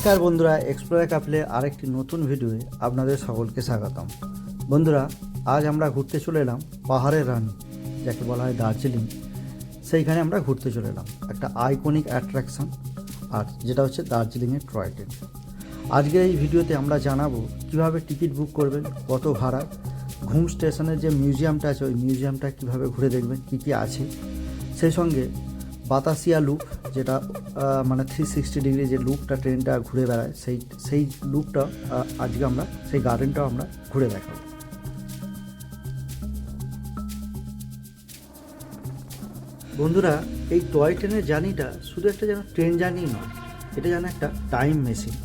নমস্কার বন্ধুরা, এক্সপ্লোরার কাপলে আরেকটি নতুন ভিডিওয়ে আপনাদের সকলকে স্বাগতম। বন্ধুরা, আজ আমরা ঘুরতে চলে এলাম পাহাড়ের রানী, যাকে বলা হয় দার্জিলিং। সেইখানে আমরা ঘুরতে চলে এলাম একটা আইকনিক অ্যাট্রাকশন, আর যেটা হচ্ছে দার্জিলিংয়ের টয় ট্রেন। আজকের এই ভিডিওতে আমরা জানাবো কিভাবে টিকিট বুক করবেন, কত ভাড়া, ঘুম স্টেশনের যে মিউজিয়ামটা আছে ওই মিউজিয়ামটা কিভাবে ঘুরে দেখবেন, কী কী আছে, সেই সঙ্গে বাতাসিয়া লুপ, যেটা মানে 360 ডিগ্রি যে লুপটা ট্রেনটা ঘুরে বেড়ায়, সেই লুপটা আজকে আমরা সেই গার্ডেনটাও আমরা ঘুরে দেখাবো। বন্ধুরা, এই টয় ট্রেনের জার্নিটা শুধু একটা যেন ট্রেন জার্নি নয়, এটা যেন একটা টাইম মেশিন।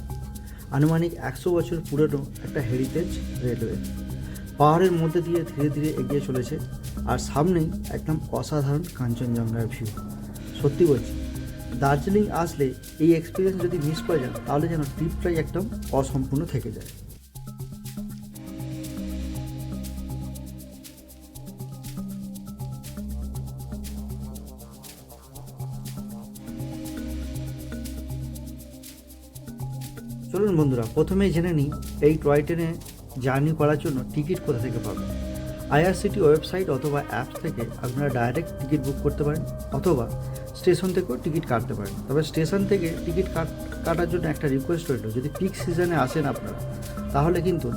আনুমানিক 100 বছর পুরনো একটা হেরিটেজ রেলওয়ে পাহাড়ের মধ্যে দিয়ে ধীরে ধীরে এগিয়ে চলেছে, আর সামনেই একদম অসাধারণ কাঞ্চনজঙ্ঘার ভিউ। সত্যি বলছি, দার্জিলিং আসলে এই এক্সপিরিয়েন্স যদি মিস করে যান তাহলে যেন ট্রিপটাই একদম অসম্পূর্ণ থেকে যায়। চলুন বন্ধুরা, প্রথমেই জেনে নিই এই টয় ট্রেনে জার্নি করার জন্য টিকিট কোথা থেকে পাবেন। IRCTC ওয়েবসাইট অথবা অ্যাপস থেকে আপনারা ডাইরেক্ট টিকিট বুক করতে পারেন, অথবা স্টেশন থেকেও টিকিট কাটতে পারেন। তবে স্টেশন থেকে টিকিট কাটার জন্য একটা রিকোয়েস্ট রইল, যদি পিক সিজনে আসেন আপনারা তাহলে কিন্তু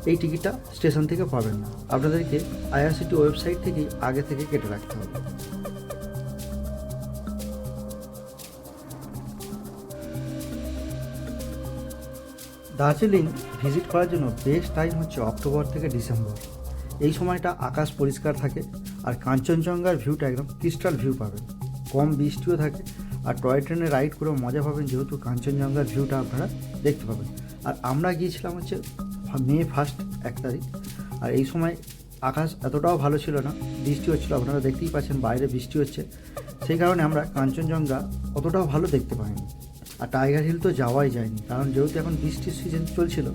এই টিকিটটা স্টেশন থেকে পাবেন না, আপনাদেরকে IRCTC ওয়েবসাইট থেকেই আগে থেকে কেটে রাখতে হবে। দার্জিলিং ভিজিট করার জন্য বেস্ট টাইম হচ্ছে অক্টোবর থেকে ডিসেম্বর। এই সময়টা আকাশ পরিষ্কার থাকে আর কাঞ্চনজঙ্ঘার ভিউটা একদম ক্রিস্টাল ভিউ পাবেন, কম বৃষ্টিও থাকে, আর টয় ট্রেনে রাইড করেও মজা পাবেন, যেহেতু কাঞ্চনজঙ্ঘার ভিউটা আপনারা দেখতে পাবেন। আর আমরা গিয়েছিলাম হচ্ছে মে 1 তারিখ, আর এই সময় আকাশ এতটাও ভালো ছিল না, বৃষ্টি হচ্ছিলো, আপনারা দেখতেই পাচ্ছেন বাইরে বৃষ্টি হচ্ছে, সেই কারণে আমরা কাঞ্চনজঙ্ঘা অতটাও ভালো দেখতে পাইনি। আর টাইগার হিল তো যাওয়াই যায়নি, কারণ যেহেতু এখন বৃষ্টির সিজন চলছিল,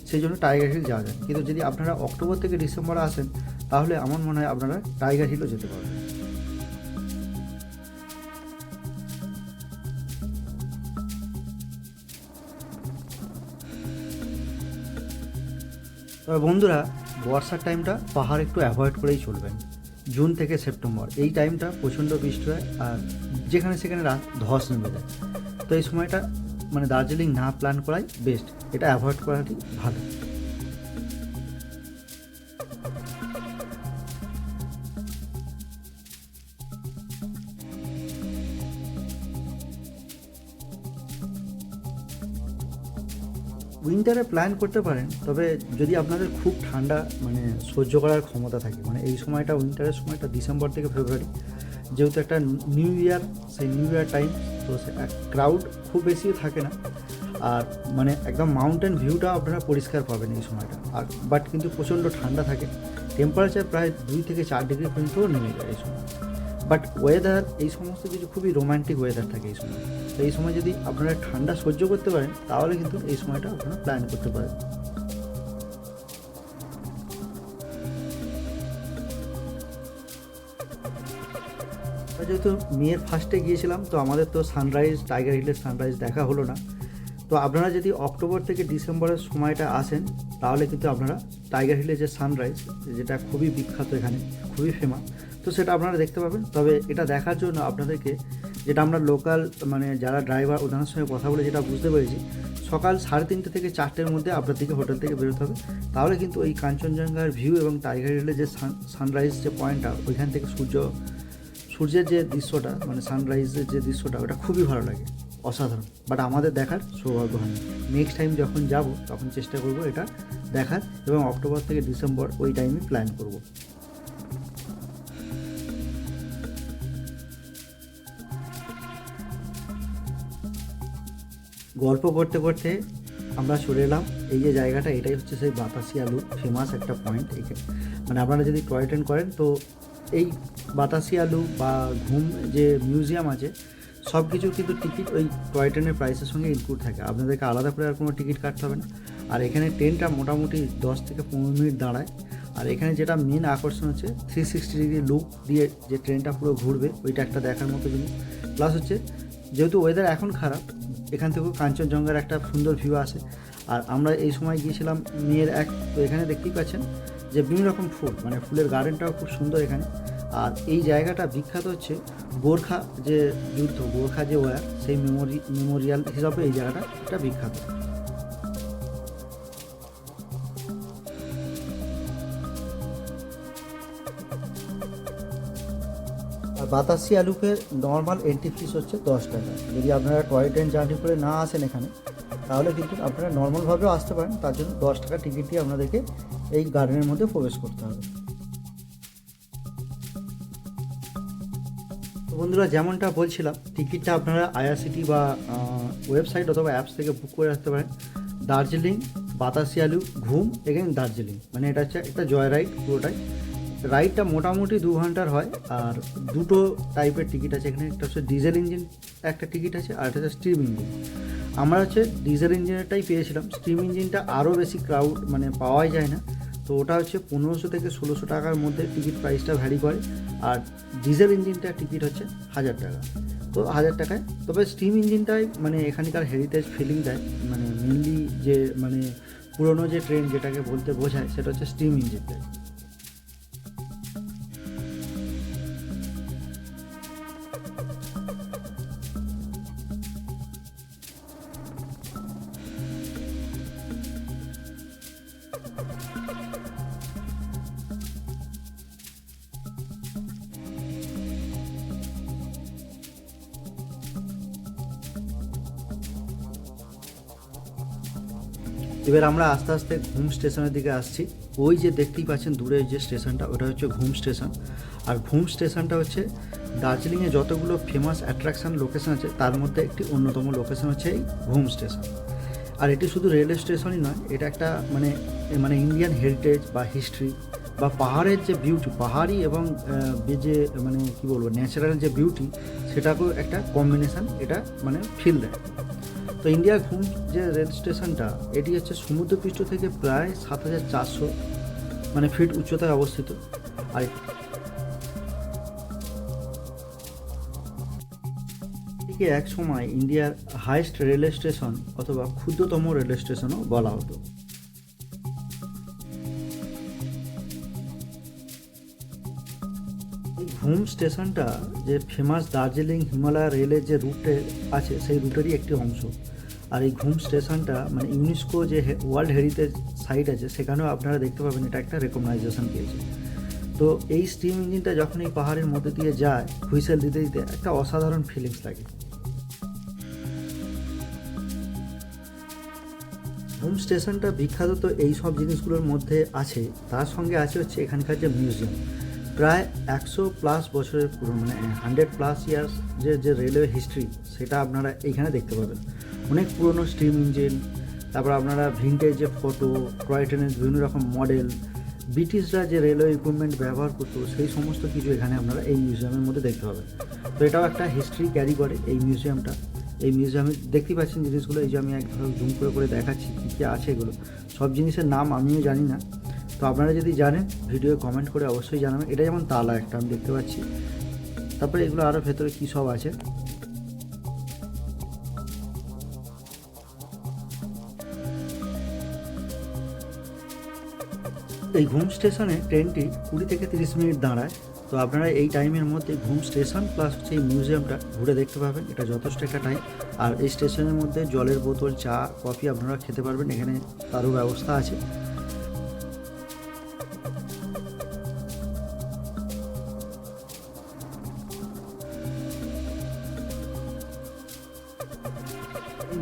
সেই জন্য টাইগার হিল যাওয়া যায়। কিন্তু যদি আপনারা অক্টোবর থেকে ডিসেম্বরে আসেন তাহলে আমার মনে হয় আপনারা টাইগার হিলও যেতে পারবেন। তবে বন্ধুরা, বর্ষার টাইমটা পাহাড় একটু অ্যাভয়েড করেই চলবেন। জুন থেকে সেপ্টেম্বর এই টাইমটা প্রচণ্ড বৃষ্টি হয়, আর যেখানে সেখানে ধস নেমে যায়। তো এই সময়টা মানে দার্জিলিং না প্ল্যান করাই বেস্ট, এটা অ্যাভয়েড করাটাই ভালো। উইন্টারে প্ল্যান করতে পারেন, তবে যদি আপনাদের খুব ঠান্ডা মানে সহ্য করার ক্ষমতা থাকে, মানে এই সময়টা উইন্টারের সময়টা ডিসেম্বর থেকে ফেব্রুয়ারি, যেহেতু একটা নিউ ইয়ার, সেই নিউ ইয়ার টাইম, তো ক্রাউড খুব বেশিও থাকে না, আর মানে একদম মাউন্টেন ভিউটা আপনারা পরিষ্কার পাবেন এই সময়টা। আর বাট কিন্তু প্রচণ্ড ঠান্ডা থাকে, টেম্পারেচার প্রায় 2 থেকে 4 ডিগ্রি পর্যন্ত নেমে যায় এই সময়। বাট ওয়েদার এই সমস্ত কিছু খুবই রোম্যান্টিক ওয়েদার থাকে এই সময়। তো এই সময় যদি আপনারা ঠান্ডা সহ্য করতে পারেন তাহলে কিন্তু এই সময়টা আপনারা প্ল্যান করতে পারেন। যেহেতু মে 1 গিয়েছিলাম, তো আমাদের তো সানরাইজ, টাইগার হিলের সানরাইজ দেখা হলো না। তো আপনারা যদি অক্টোবর থেকে ডিসেম্বরের সময়টা আসেন তাহলে কিন্তু আপনারা টাইগার হিলের যে সানরাইজ, যেটা খুবই বিখ্যাত, এখানে খুবই ফেমাস, তো সেটা আপনারা দেখতে পাবেন। তবে এটা দেখার জন্য আপনাদেরকে, যেটা আমরা লোকাল মানে যারা ড্রাইভার ওনার সঙ্গে কথা বলে যেটা বুঝতে পেরেছি, সকাল 3:30 থেকে 4টের মধ্যে আপনাদেরকে হোটেল থেকে বেরোতে হবে, তাহলে কিন্তু ওই কাঞ্চনজঙ্ঘার ভিউ এবং টাইগার হিলের যে সানরাইজ যে পয়েন্টটা, ওইখান থেকে সূর্যের যে দৃশ্যটা, মানে সানরাইজের যে দৃশ্যটা, ওটা খুবই ভালো লাগে, অসাধারণ। বাট আমাদের দেখার সৌভাগ্য হয়নি। নেক্সট টাইম যখন যাব তখন চেষ্টা করব এটা দেখার, এবং অক্টোবর থেকে ডিসেম্বর ওই টাইমে প্ল্যান করব। গল্প করতে করতে আমরা চলে এলাম এই যে জায়গাটা, এটাই হচ্ছে সেই বাতাসিয়া লুপ, ফেমাস একটা পয়েন্ট। এইখানে মানে আপনারা যদি টয় ট্রেন করেন তো এই বাতাসিয়া লুপ বা ঘুম যে মিউজিয়াম আছে, সব কিছু কিন্তু টিকিট ওই টয় ট্রেনের প্রাইসের সঙ্গে ইনক্লুড থাকে, আপনাদেরকে আলাদা করে আর কোনো টিকিট কাটতে হবে না। আর এখানে ট্রেনটা মোটামুটি 10 থেকে 15 মিনিট দাঁড়ায়, আর এখানে যেটা মেন আকর্ষণ হচ্ছে 360 ডিগ্রি লুপ দিয়ে যে ট্রেনটা পুরো ঘুরবে, ওইটা একটা দেখার মতো জিনিস। প্লাস হচ্ছে যেহেতু ওয়েদার এখন খারাপ, এখান থেকেও কাঞ্চনজঙ্ঘার একটা সুন্দর ভিউ আসে। আর আমরা এই সময় গিয়েছিলাম মেয়ের তো এখানে দেখতেই পাচ্ছেন যে বিভিন্ন রকম ফুল, মানে ফুলের গার্ডেনটাও খুব সুন্দর এখানে। আর এই জায়গাটা বিখ্যাত হচ্ছে গোর্খা যে যুদ্ধ, গোর্খা যে ওয়ার, সেই মেমোরিয়াল হিসাবে এই জায়গাটা বিখ্যাত। আর বাতাসিয়া লুপের নর্মাল এন্ট্রি ফিস হচ্ছে 10 টাকা। যদি আপনারা টয় ট্রেন জার্নি করে না আসেন এখানে, তাহলে কিন্তু আপনারা নর্মালভাবেও আসতে পারেন, তার জন্য 10 টাকা টিকিট দিয়ে আপনাদেরকে এই গার্ডেনের মধ্যে প্রবেশ করতে হবে। তো বন্ধুরা, যেমনটা বলছিলাম, টিকিটটা আপনারা IRCTC বা ওয়েবসাইট অথবা অ্যাপস থেকে বুক করে রাখতে পারেন। দার্জিলিং, বাতাসিয়া লুপ, ঘুম, এগেন দার্জিলিং, মানে এটা হচ্ছে একটা জয় রাইড পুরোটাই। রাইডটা মোটামুটি 2 ঘন্টার হয়। আর দুটো টাইপের টিকিট আছে এখানে, একটা হচ্ছে ডিজেল ইঞ্জিন একটা টিকিট আছে, আর একটা হচ্ছে স্টিম ইঞ্জিন। আমরা হচ্ছে ডিজেল ইঞ্জিনেরটাই পেয়েছিলাম। স্টিম ইঞ্জিনটা আরও বেশি ক্রাউড, মানে পাওয়াই যায় না, তো ওটা হচ্ছে 1500 থেকে 1600 টাকার মধ্যে টিকিট প্রাইসটা ভ্যারি করে। আর ডিজেল ইঞ্জিনটার টিকিট হচ্ছে 1000 টাকা, তো 1000 টাকায়। তবে স্টিম ইঞ্জিনটাই মানে এখানকার হেরিটেজ ফিলিং দেয়, মানে মেনলি যে মানে পুরনো যে ট্রেন যেটাকে বলতে বোঝায়, সেটা হচ্ছে স্টিম ইঞ্জিনটাই। এবার আমরা আস্তে আস্তে ঘুম স্টেশনের দিকে আসছি। ওই যে দেখতেই পাচ্ছেন দূরে যে স্টেশনটা, ওটা হচ্ছে ঘুম স্টেশন। আর ঘুম স্টেশনটা হচ্ছে দার্জিলিংয়ে যতগুলো ফেমাস অ্যাট্রাকশান লোকেশন আছে, তার মধ্যে একটি অন্যতম লোকেশন হচ্ছে এই ঘুম স্টেশন। আর এটি শুধু রেলওয়ে স্টেশনই নয়, এটা একটা মানে ইন্ডিয়ান হেরিটেজ বা হিস্ট্রি বা পাহাড়ের যে বিউটি, পাহাড়ি এবং যে মানে কী বলবো, ন্যাচারাল যে বিউটি, সেটাকেও একটা কম্বিনেশান এটা মানে ফিল দেয়। তো ইন্ডিয়ার ঘুম যে রেল স্টেশনটা, এটি হচ্ছে সমুদ্রপৃষ্ঠ থেকে প্রায় 7400 মানে ফিট উচ্চতায় অবস্থিত। আর এটিকে এক সময় ইন্ডিয়ার হাইয়েস্ট রেলওয়ে স্টেশন অথবা ক্ষুদ্রতম রেলওয়ে স্টেশনও বলা হতো। এই ঘুম স্টেশনটা যে ফেমাস দার্জিলিং হিমালয় রেলের যে রুটে আছে, সেই রুটেরই একটি অংশ। আর এই ঘুম স্টেশনটা মানে ইউনেস্কো যে ওয়ার্ল্ড হেরিটেজ সাইট আছে, সেখানেও আপনারা দেখতে পাবেন এটা একটা রেকগনাইজেশন পেয়েছে। তো এই স্টিম ইঞ্জিনটা যখন এই পাহাড়ের মধ্যে দিয়ে যায়, হুইসেল দিতে দিতে একটা অসাধারণ ফিলিংস লাগে। ঘুম স্টেশনটা বিখ্যাত তো এই সব জিনিসগুলোর মধ্যে আছে, তার সঙ্গে আছে হচ্ছে এখানকার যে মিউজিয়াম। প্রায় 100+ বছরের পুরনো, মানে 100+ ইয়ার্স যে রেলওয়ে হিস্ট্রি, সেটা আপনারা এইখানে দেখতে পাবেন। অনেক পুরনো স্টিম ইঞ্জিন, তারপর আপনারা ভিন্টেজ যে ফটো, টয় ট্রেনের বিভিন্ন রকম মডেল, ব্রিটিশরা যে রেলওয়ে ইকুইপমেন্ট ব্যবহার করতো, সেই সমস্ত কিছু এখানে আপনারা এই মিউজিয়ামের মধ্যে দেখতে পাবেন। তো এটাও একটা হিস্ট্রি ক্যারি করে এই মিউজিয়ামটা। এই মিউজিয়ামে দেখতেই পাচ্ছেন জিনিসগুলো, এই যে আমি একভাবে জুম করে দেখাচ্ছি কী কী আছে এগুলো। সব জিনিসের নাম আমিও জানি না, তো আপনারা যদি জানেন ভিডিও কমেন্ট করে অবশ্যই জানাবেন। এটা যেমন তালা একটা আমি দেখতে পাচ্ছি, তারপরে এগুলো আরও ভেতরে কী সব আছে। এই ঘুম স্টেশনে ট্রেনটি 20 থেকে 30 মিনিট দাঁড়ায়। তো আপনারা এই টাইমের মধ্যে ঘুম স্টেশন প্লাস হচ্ছে এই মিউজিয়ামটা ঘুরে দেখতে পাবেন, এটা যথেষ্ট একটা টাইম। আর এই স্টেশনের মধ্যে জলের বোতল, চা, কফি আপনারা খেতে পারবেন, এখানে তারও ব্যবস্থা আছে।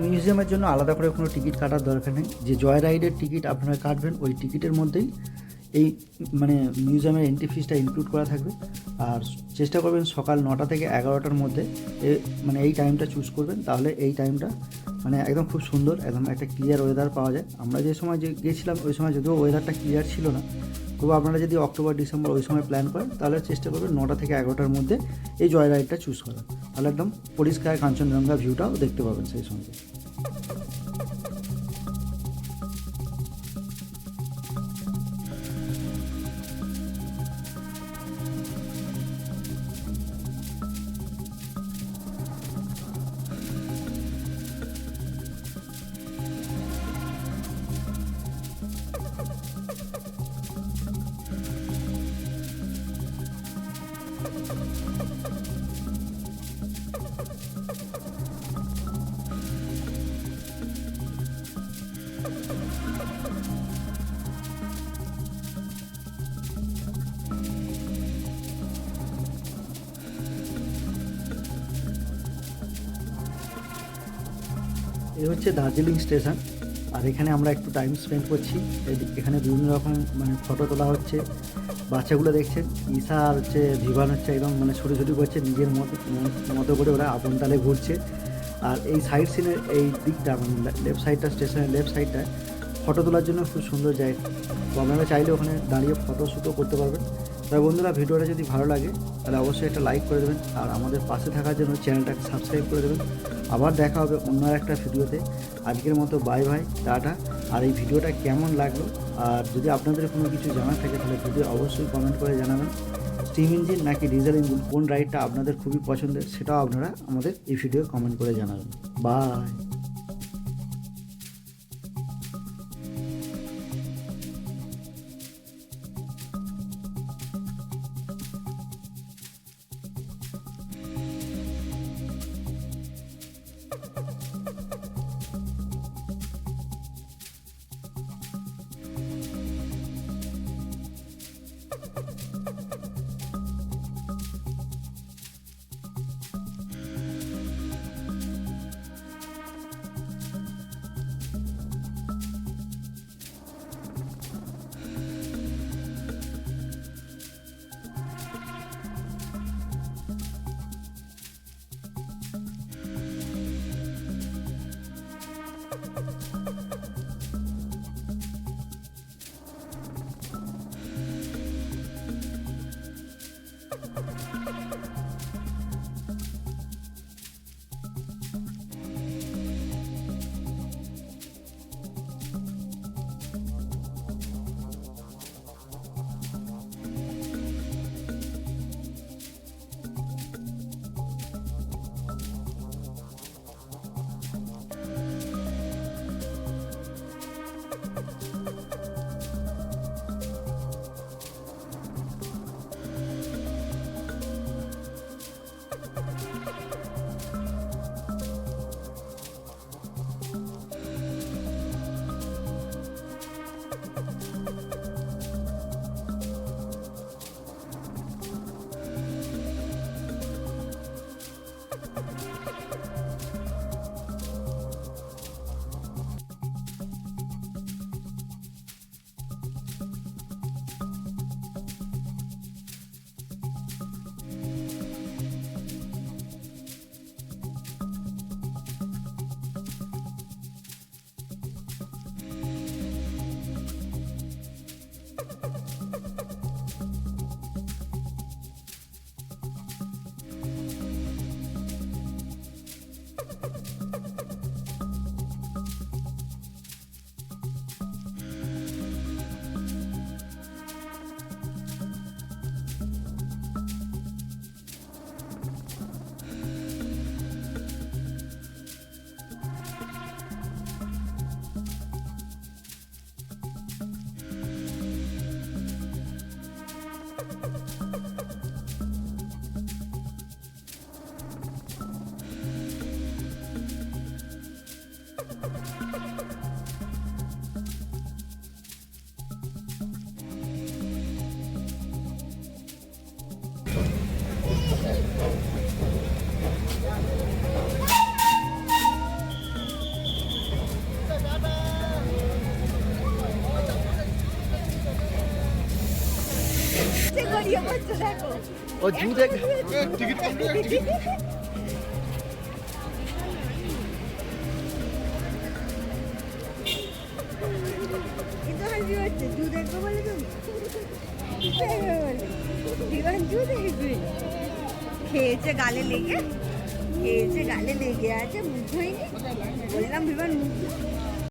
মিউজিয়ামের জন্য আলাদা করে কোনো টিকিট কাটার দরকার নেই। যে জয় রাইডের টিকিট আপনারা কাটবেন, ওই টিকিটের মধ্যেই এই মানে মিউজিয়ামের এন্ট্রি ফিসটা ইনক্লুড করা থাকবে। আর চেষ্টা করবেন সকাল 9টা থেকে 11টার মধ্যে মানে এই টাইমটা চুজ করবেন, তাহলে এই টাইমটা মানে একদম খুব সুন্দর, একদম একটা ক্লিয়ার ওয়েদার পাওয়া যায়। আমরা যে সময় গিয়েছিলাম ওই সময় যদিও ওয়েদারটা ক্লিয়ার ছিল না, তবু আপনারা যদি অক্টোবর ডিসেম্বর ওই সময় প্ল্যান করেন, তাহলে চেষ্টা করবেন 9টা থেকে 11টার মধ্যে এই জয় রাইডটা চুজ করা, তাহলে একদম পরিষ্কার কাঞ্চনজঙ্ঘা ভিউটাও দেখতে পাবেন সেই সঙ্গে। এই হচ্ছে দার্জিলিং স্টেশন, আর এখানে আমরা একটু টাইম স্পেন্ড করছি। এখানে বিভিন্ন রকম মানে ফটো তোলা হচ্ছে। বাচ্চাগুলো দেখছেন ঈশা আর হচ্ছে ভিভান হচ্ছে একদম মানে ছুটি করছে, নিজের মতো করে ওরা আপন তালে ঘুরছে। আর এই সাইড সিনের এই দিকটা মানে লেফট সাইডটা, স্টেশনের লেফট সাইডটায় ফটো তোলার জন্য খুব সুন্দর জায়গা। তো আপনারা চাইলে ওখানে দাঁড়িয়ে ফটো শ্যুটও করতে পারবেন। তবে বন্ধুরা, ভিডিওটা যদি ভালো লাগে তাহলে অবশ্যই একটা লাইক করে দেবেন, আর আমাদের পাশে থাকার জন্য চ্যানেলটাকে সাবস্ক্রাইব করে দেবেন। আবার দেখা হবে অন্য একটা ভিডিওতে। আজকের মতো বাই বাই, টাটা। আর এই ভিডিওটা কেমন লাগলো, আর যদি আপনাদের কোনো কিছু জানার থাকে তাহলে ভিডিও অবশ্যই কমেন্ট করে জানাবেন। স্টিম ইঞ্জিন নাকি ডিজেল ইঞ্জিন, কোন রাইডটা আপনাদের খুবই পছন্দের সেটাও আপনারা আমাদের এই ভিডিও কমেন্ট করে জানাবেন। বাই। ও জু দেখ টিকিট টিকিট কিন্তু হাসি হচ্ছে জু দেখবো বলে তুমি জীবন জু দেখবি খেয়েছে গালে লেগে আছে মুখ হয়নি বললাম বিমান মুখ